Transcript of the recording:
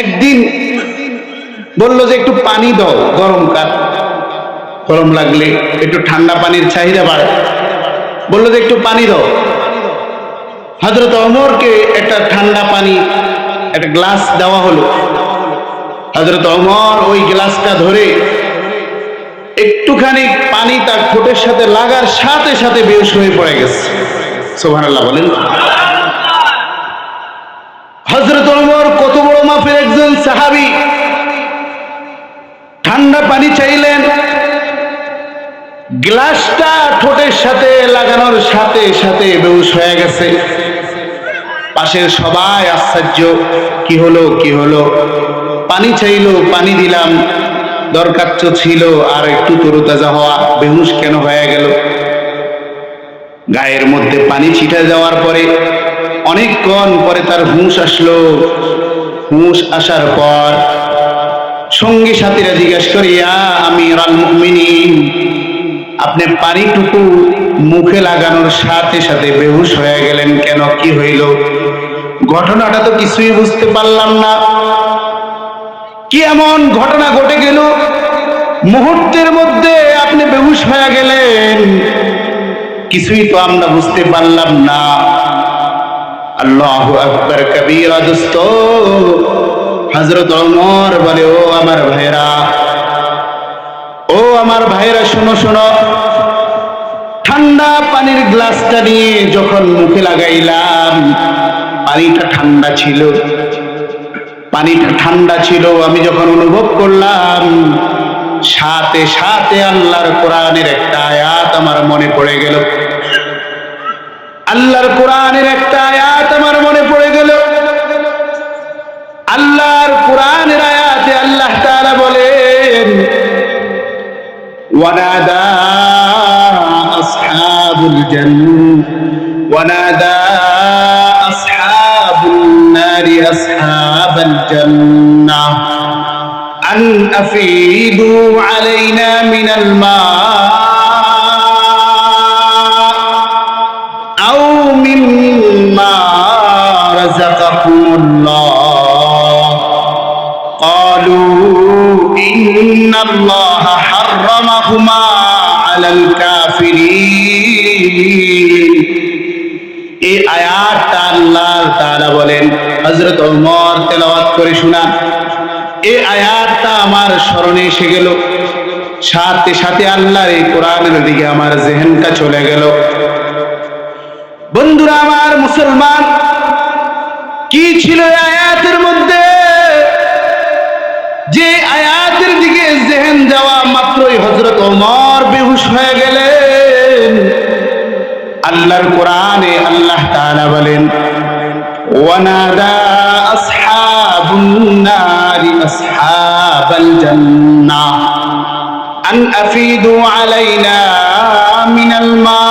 একদিন বলল যে একটু পানি দাও, গরমকাল, গরম লাগলে একটু ঠান্ডা পানির চাহিদা বাড়ে। বলল যে একটু পানি দাও। হযরত ওমরকে একটা ঠান্ডা পানি একটা গ্লাস দেওয়া হলো। হযরত ওমর ওই গ্লাসটা ধরে একটুখানি পানি তার ঠোঁটের সাথে লাগার সাথে সাথে বেহুশ হয়ে পড়ে গেছে। সুবহানাল্লাহ বলেন। হযরত ওমর কত বড় মাপের একজন সাহাবী, ঠান্ডা পানি চাইলেন, গ্লাসটা ঠোঁটের সাথে লাগানোর সাথে সাথে বেহুশ হয়ে গেছে। পাশের সবাই আশ্চর্য, কি হলো কি হলো? পানি চাইলো, পানি দিলাম, দরকার তো ছিল আর একটু তরুতাজা হওয়া, বেহুশ কেন হয়ে গেল? গায়ের মধ্যে পানি ছিটে যাওয়ার পরে অনেকক্ষণ পরে তার হুঁশ আসলো। হুঁশ আসার পর সঙ্গী সাথীরা জিজ্ঞেস করে, ইয়া আমিরাল মুমিনিন, আপনি পানিটুকু মুখে লাগানোর সাথে সাথে বেহুশ হয়ে গেলেন কেন? কি হইল? ঘটনাটা তো কিছুই বুঝতে পারলাম না। কি এমন ঘটনা ঘটে গেল মুহূর্তের মধ্যে আপনি বেহুশ হয়ে গেলেন? কিছুই তো আমরা বুঝতে পারলাম না। আল্লাহু আকবার কবীরা। দোস্ত, হযরত ওমর বলে, ও আমার ভাইরা, ও আমার ভাইরা, শোনো শোনো, ঠান্ডা পানির গ্লাসটা নিয়ে যখন মুখে লাগাইলাম, পানিটা ঠান্ডা ছিল, পানিটা ঠান্ডা ছিল। আমি যখন অনুভব করলাম, সাথে সাথে আল্লাহর কোরআনের একটা আয়াত আমার মনে পড়ে গেল। আল্লাহর কোরআনের একটা আয়াত আমার মনে পড়ে গেল। আল্লাহর কোরআনের আয়াতে আল্লাহ তাআলা বলেন, ওয়ানাদা আসহাবুল জান্নাহ ওয়ানাদা আসহাবুন নারি আসহাবাল জান্নাহ আন আফিদু আলাইনা মিনাল মা আও মিম্মা রাযাকাকুমুল্লাহ ক্বালু ইন্নাল্লাহা হাররামাহুমা আলাল কাফিরিন। এই আয়াতটা আল্লাহ তাআলা বলেন, হযরত ওমর তেলাওয়াত করে শোনান। এই আয়াতটা আমার স্মরণে এসে গেল, সাথে সাথে আল্লাহর এই কোরআনের দিকে আমার জেহেনটা চলে গেল। বন্ধুরা আমার মুসলমান, কি ছিল এই আয়াতের মধ্যে? যে আয়াতের দিকে জেহেন যাওয়া মাত্রই হযরত ওমর বেহুশ হয়ে গেলেন। আল্লাহর কোরআনে আল্লাহ তাআলা বলেন, ওয়ানাদা আসহাবুন নারি আসহাবাল জান্নাহ আন আফিদু আলাইনা মিনাল মা